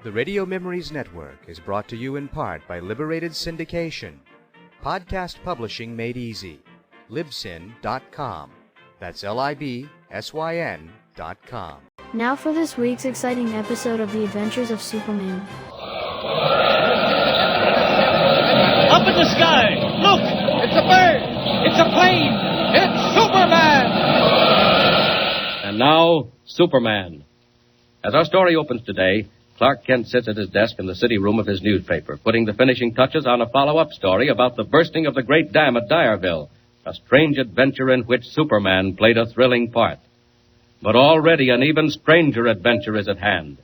The Radio Memories Network is brought to you in part by Liberated Syndication. Podcast publishing made easy. Libsyn.com. That's Libsyn.com. Now for this week's exciting episode of The Adventures of Superman. Up in the sky! Look! It's a bird! It's a plane! It's Superman! And now, Superman. As our story opens today, Clark Kent sits at his desk in the city room of his newspaper, putting the finishing touches on a follow-up story about the bursting of the great dam at Dyerville, a strange adventure in which Superman played a thrilling part. But already an even stranger adventure is at hand.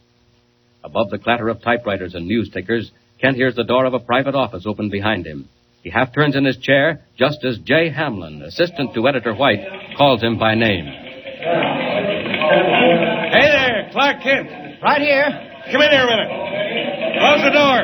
Above the clatter of typewriters and news tickers, Kent hears the door of a private office open behind him. He half turns in his chair just as Jay Hamlin, assistant to Editor White, calls him by name. Hey there, Clark Kent. Right here. Come in here a minute. Close the door.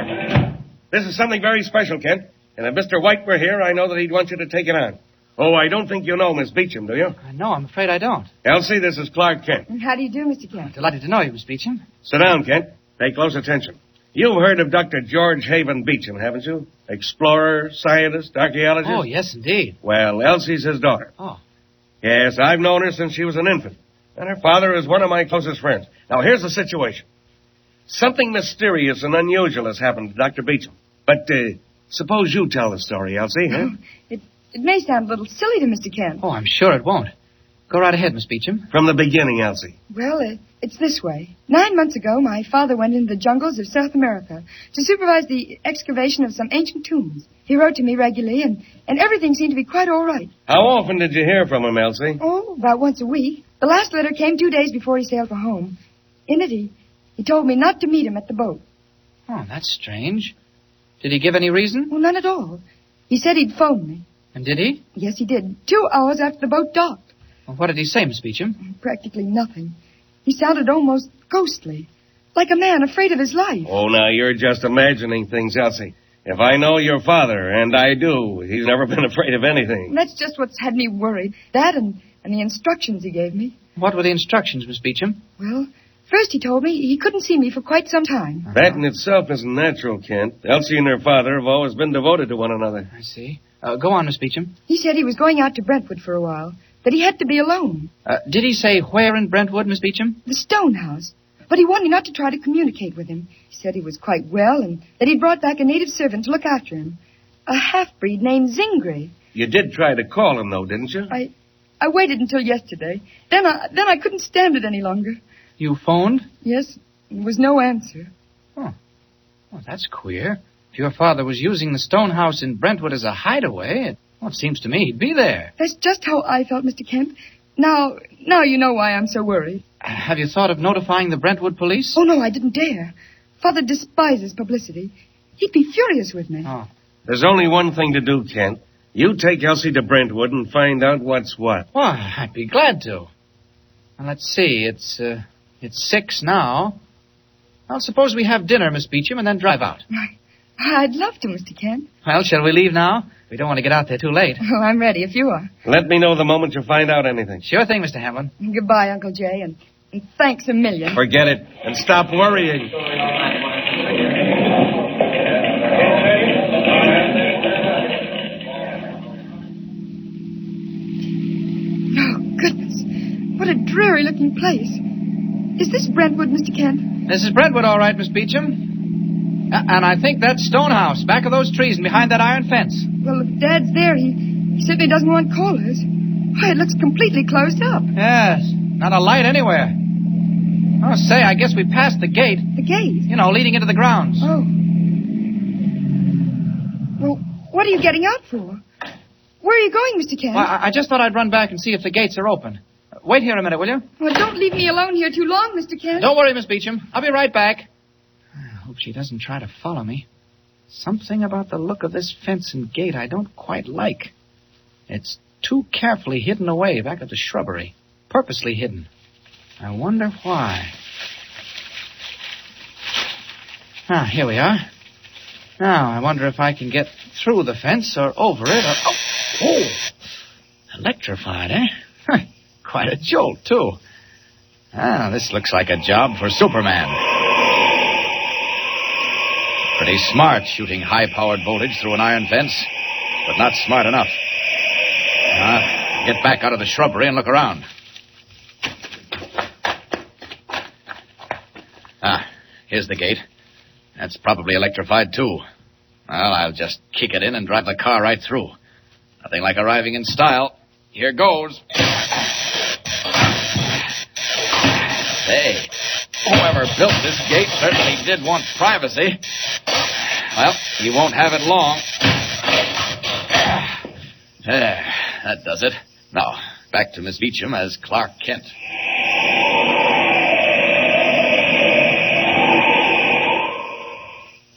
This is something very special, Kent. And if Mr. White were here, I know that he'd want you to take it on. Oh, I don't think you know Miss Beechem, do you? No, I'm afraid I don't. Elsie, this is Clark Kent. How do you do, Mr. Kent? Delighted to know you, Miss Beechem. Sit down, Kent. Pay close attention. You've heard of Dr. George Haven Beechem, haven't you? Explorer, scientist, archaeologist? Oh, yes, indeed. Well, Elsie's his daughter. Oh. Yes, I've known her since she was an infant. And her father is one of my closest friends. Now, here's the situation. Something mysterious and unusual has happened to Dr. Beechem. But suppose you tell the story, Elsie, huh? It may sound a little silly to Mr. Kent. Oh, I'm sure it won't. Go right ahead, Miss Beechem. From the beginning, Elsie. Well, it's this way. 9 months ago, my father went into the jungles of South America to supervise the excavation of some ancient tombs. He wrote to me regularly, and everything seemed to be quite all right. How often did you hear from him, Elsie? Oh, about once a week. The last letter came 2 days before he sailed for home. In it, he told me not to meet him at the boat. Oh, that's strange. Did he give any reason? Well, none at all. He said he'd phone me. And did he? Yes, he did. 2 hours after the boat docked. Well, what did he say, Miss Beechem? Practically nothing. He sounded almost ghostly, like a man afraid of his life. Oh, now, you're just imagining things, Elsie. If I know your father, and I do, he's never been afraid of anything. That's just what's had me worried. That and the instructions he gave me. What were the instructions, Miss Beechem? Well, first he told me he couldn't see me for quite some time. That in itself isn't natural, Kent. Elsie and her father have always been devoted to one another. I see. Go on, Miss Beechem. He said he was going out to Brentwood for a while, that he had to be alone. Did he say where in Brentwood, Miss Beechem? The stone house. But he wanted me not to try to communicate with him. He said he was quite well and that he'd brought back a native servant to look after him. A half-breed named Zingri. You did try to call him, though, didn't you? I waited until yesterday. Then I couldn't stand it any longer. You phoned? Yes. There was no answer. Oh. Well, that's queer. If your father was using the stone house in Brentwood as a hideaway, it seems to me he'd be there. That's just how I felt, Mr. Kent. Now you know why I'm so worried. Have you thought of notifying the Brentwood police? Oh, no, I didn't dare. Father despises publicity. He'd be furious with me. Oh. There's only one thing to do, Kent. You take Elsie to Brentwood and find out what's what. Well, I'd be glad to. Well, let's see. It's 6 now. Well, suppose we have dinner, Miss Beechem, and then drive out. I'd love to, Mr. Kent. Well, shall we leave now? We don't want to get out there too late. Oh, I'm ready if you are. Let me know the moment you find out anything. Sure thing, Mr. Hamlin. Goodbye, Uncle Jay, and thanks a million. Forget it, and stop worrying. Oh, goodness. What a dreary-looking place. Is this Brentwood, Mr. Kent? This is Brentwood, all right, Miss Beechem. And I think that's Stonehouse, back of those trees and behind that iron fence. Well, if Dad's there, he certainly doesn't want callers. Why, it looks completely closed up. Yes, not a light anywhere. Oh, say, I guess we passed the gate. The gate? You know, leading into the grounds. Oh. Well, what are you getting out for? Where are you going, Mr. Kent? Well, I just thought I'd run back and see if the gates are open. Wait here a minute, will you? Well, don't leave me alone here too long, Mr. Kent. Don't worry, Miss Beechem. I'll be right back. I hope she doesn't try to follow me. Something about the look of this fence and gate I don't quite like. It's too carefully hidden away back of the shrubbery. Purposely hidden. I wonder why. Here we are. Now, I wonder if I can get through the fence or over it or... Oh! Electrified, eh? Quite a jolt, too. This looks like a job for Superman. Pretty smart, shooting high-powered voltage through an iron fence, but not smart enough. Get back out of the shrubbery and look around. Here's the gate. That's probably electrified, too. Well, I'll just kick it in and drive the car right through. Nothing like arriving in style. Here goes. Hey, whoever built this gate certainly did want privacy. Well, he won't have it long. There, that does it. Now, back to Miss Beechem as Clark Kent.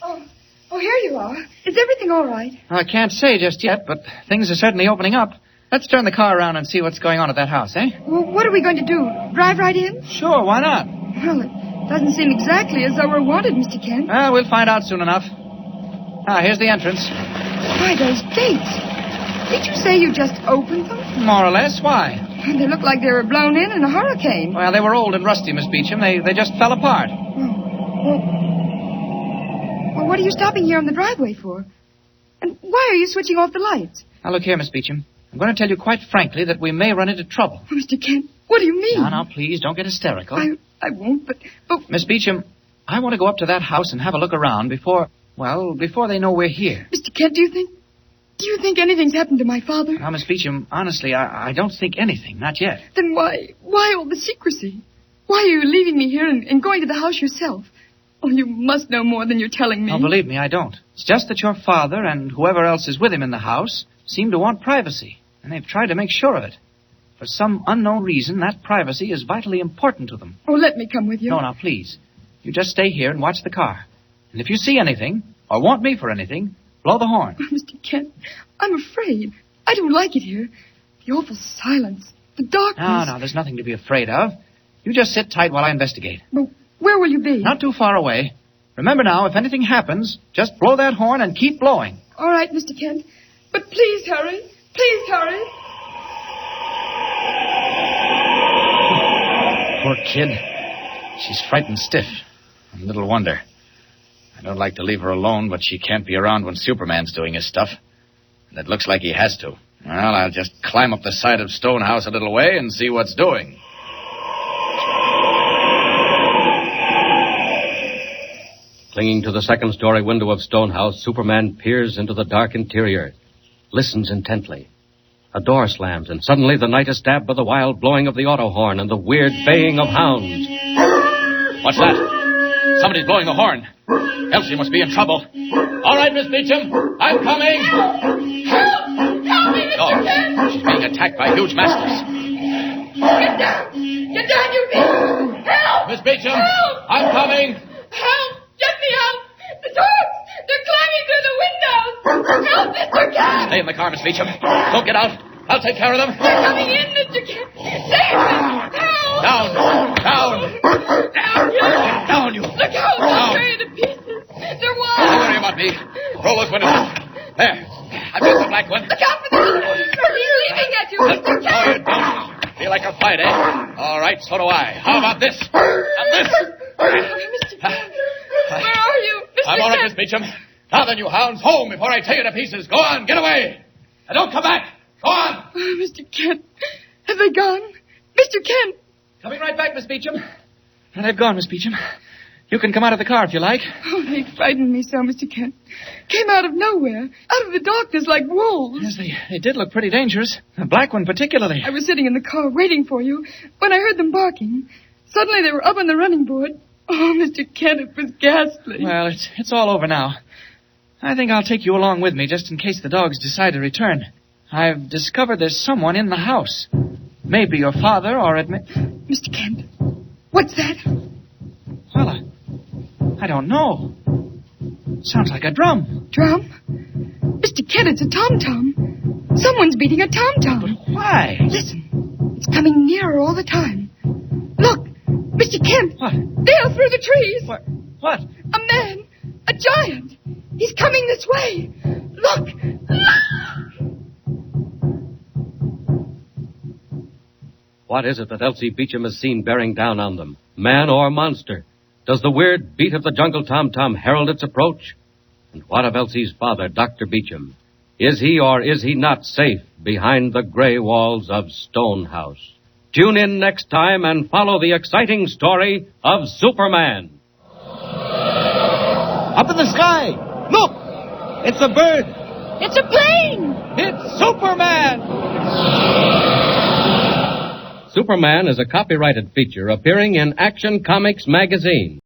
Oh, here you are. Is everything all right? I can't say just yet, but things are certainly opening up. Let's turn the car around and see what's going on at that house, eh? Well, what are we going to do? Drive right in? Sure, why not? Well, it doesn't seem exactly as though we're wanted, Mr. Kent. Well, we'll find out soon enough. Here's the entrance. Why, those gates. Did you say you just opened them? More or less. Why? They look like they were blown in a hurricane. Well, they were old and rusty, Miss Beechem. They just fell apart. Well, what are you stopping here on the driveway for? And why are you switching off the lights? Now, look here, Miss Beechem. I'm going to tell you quite frankly that we may run into trouble. Oh, Mr. Kent, what do you mean? Now, please, don't get hysterical. I won't, but... Miss Beechem, I want to go up to that house and have a look around before they know we're here. Mr. Kent, do you think anything's happened to my father? Now, Miss Beechem, honestly, I don't think anything, not yet. Then why all the secrecy? Why are you leaving me here and going to the house yourself? Oh, you must know more than you're telling me. Oh, believe me, I don't. It's just that your father and whoever else is with him in the house seem to want privacy, and they've tried to make sure of it. For some unknown reason, that privacy is vitally important to them. Oh, let me come with you. No, now, please. You just stay here and watch the car. And if you see anything, or want me for anything, blow the horn. Oh, Mr. Kent, I'm afraid. I don't like it here. The awful silence, the darkness. No, there's nothing to be afraid of. You just sit tight while I investigate. But where will you be? Not too far away. Remember now, if anything happens, just blow that horn and keep blowing. All right, Mr. Kent. But please hurry. Please hurry. Poor kid. She's frightened stiff. And little wonder. I don't like to leave her alone, but she can't be around when Superman's doing his stuff. And it looks like he has to. Well, I'll just climb up the side of Stonehouse a little way and see what's doing. Clinging to the second-story window of Stonehouse, Superman peers into the dark interior, listens intently. A door slams, and suddenly the night is stabbed by the wild blowing of the auto horn and the weird baying of hounds. What's that? Somebody's blowing the horn. Elsie must be in trouble. All right, Miss Beechem, I'm coming. Help me, Mr. Kent. She's being attacked by huge masters. Get down, you beast. Help. Miss Beechem, help. I'm coming. Help, get me out. The dogs, they're climbing through the windows. Help, Mr. Kent. Stay in the car, Miss Beechem. Don't get out. I'll take care of them. They're coming in, Mr. Kent. Save them. Help. Down, you. Look how they're tearing to pieces. They're wild. Don't worry about me. Roll those windows. There. I've got the black one. Look out for the other one. He's leaping at you, Mr. No, you Kent. don't. Feel like a fight, eh? All right, so do I. How about this? And this. Mr. Kent, where are you, Mr. I'm all right, Miss Kent? Beechem. Now then, you hounds, home before I tear you to pieces. Go on, get away. And don't come back. Go on. Oh, Mr. Kent, have they gone? Mr. Kent. Coming right back, Miss Beechem. And they've gone, Miss Beechem. You can come out of the car if you like. Oh, they frightened me so, Mr. Kent. Came out of nowhere, out of the darkness like wolves. Yes, they did look pretty dangerous. The black one particularly. I was sitting in the car waiting for you when I heard them barking. Suddenly they were up on the running board. Oh, Mr. Kent, it was ghastly. Well, it's all over now. I think I'll take you along with me just in case the dogs decide to return. I've discovered there's someone in the house. Maybe your father or Mr. Kent, what's that? Well, I don't know. Sounds like a drum. Drum? Mr. Kent, it's a tom-tom. Someone's beating a tom-tom. But why? Listen, it's coming nearer all the time. Look, Mr. Kent. What? There through the trees. What? A man, a giant. He's coming this way. Look, look! What is it that Elsie Beechem has seen bearing down on them? Man or monster? Does the weird beat of the jungle tom-tom herald its approach? And what of Elsie's father, Dr. Beechem? Is he or is he not safe behind the gray walls of Stonehouse? Tune in next time and follow the exciting story of Superman. Up in the sky! Look! It's a bird! It's a plane! It's Superman! Superman is a copyrighted feature appearing in Action Comics magazine.